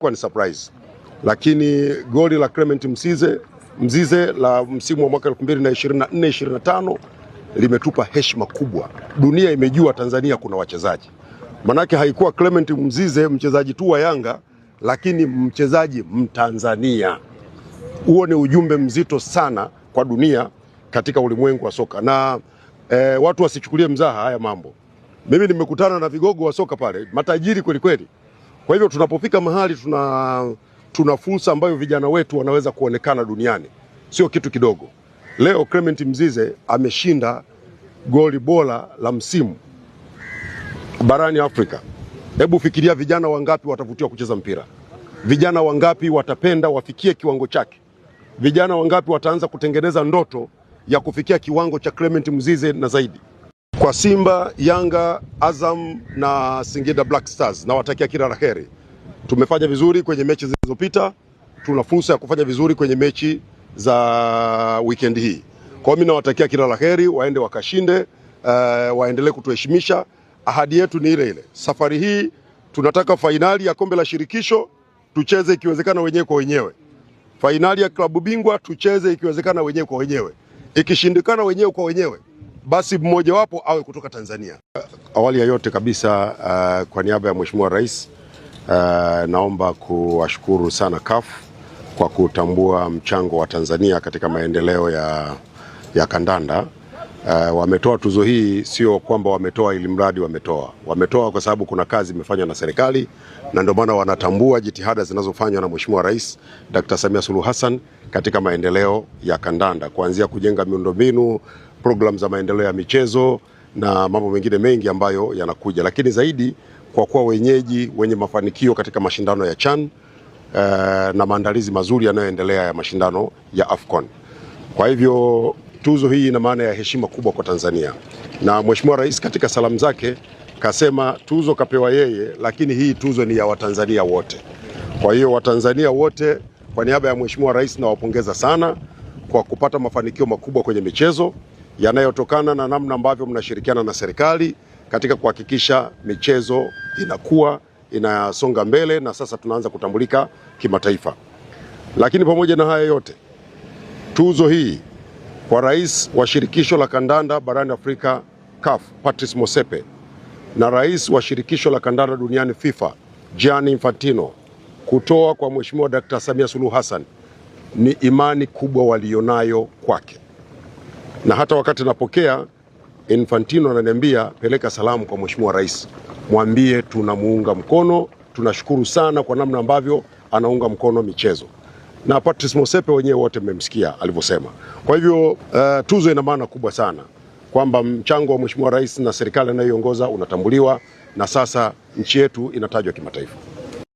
kwa ni surprise. Lakini goli la Clement Mzize la msimu wa mwaka 2024-25 limetupa heshima kubwa. Dunia imejua Tanzania kuna wachezaji. Manake haikuwa Clement Mzize mchezaji tu wa Yanga, lakini mchezaji Mtanzania. Huo ni ujumbe mzito sana kwa dunia katika ulimwengu wa soka. Na watu wasichukulie mzaha haya mambo. Mimi nimekutana na vigogo wa soka pale, matajiri kweli kweli. Kwa hivyo tunapofika mahali tuna fursa ambayo vijana wetu wanaweza kuonekana duniani. Sio kitu kidogo. Leo Clement Mzize ameshinda goli bora la msimu barani Afrika. Hebu fikiria vijana wangapi watavutiwa kucheza mpira? Vijana wangapi watapenda wafikie kiwango chake? Vijana wangapi wataanza kutengeneza ndoto ya kufikia kiwango cha Clement Mzize na zaidi? Kwa Simba, Yanga, Azam na Singida Black Stars nawatakia kila la heri. Tumefanya vizuri kwenye mechi zilizopita, tuna fursa ya kufanya vizuri kwenye mechi za weekend hii. Kwa mimi nawatakia kila la heri, waende wakashinde, waendelee kutuheshimisha. Ahadi yetu ni ile ile. Safari hii tunataka fainali ya kombe la shirikisho tucheze ikiwezekana wenyewe kwa wenyewe. Fainali ya klabu bingwa tucheze ikiwezekana wenyewe kwa wenyewe. Ikishindikana wenyewe kwa wenyewe, basi mmoja wapo awe kutoka Tanzania. Awali ya yote kabisa, kwa niaba ya Mheshimiwa Rais, naomba kuwashukuru sana CAF kwa kutambua mchango wa Tanzania katika maendeleo ya kandanda. Wametoa tuzo hii sio kwamba wametoa ili mradi wametoa kwa sababu kuna kazi imefanywa na serikali, na ndio maana wanatambua jitihada zinazofanywa na Mheshimiwa Rais Dr. Samia Suluhu Hassan katika maendeleo ya kandanda, kuanzia kujenga miundombinu, programu za maendeleo ya michezo na mambo mengine mengi ambayo yanakuja, lakini zaidi kwa kuwa wenyeji wenye mafanikio katika mashindano ya CHAN na maandalizi mazuri yanayoendelea ya mashindano ya AFCON. Kwa hivyo tuzo hii ina maana ya heshima kubwa kwa Tanzania, na Mheshimiwa Rais katika salamu zake kasema tuzo kapewa yeye, lakini hii tuzo ni ya Watanzania wote. Kwa hiyo Watanzania wote kwa niaba ya Mheshimiwa Rais nawapongeza sana kwa kupata mafanikio makubwa kwenye michezo yanayotokana na namna ambavyo mnashirikiana na serikali katika kuhakikisha michezo inakuwa inasonga mbele na sasa tunaanza kutambulika kimataifa. Lakini pamoja na haya yote, tuzo hii kwa Rais wa Shirikisho la Kandanda barani Afrika CAF Patrice Motsepe na Rais wa Shirikisho la Kandanda duniani FIFA Gianni Infantino kutoa kwa Mheshimiwa Dr. Samia Suluhu Hassan ni imani kubwa walionayo kwake. Na hata wakati napokea, Infantino ananiambia peleka salamu kwa Mheshimiwa Rais, mwambie tunamuunga mkono, tunashukuru sana kwa namna ambavyo anaunga mkono michezo. Na Patrice Motsepe wenyewe wote mmemsikia alivyosema. Kwa hivyo tuzo ina maana kubwa sana kwamba mchango wa Mheshimiwa Rais na serikali anayoiongoza unatambuliwa na sasa nchi yetu inatajwa kimataifa.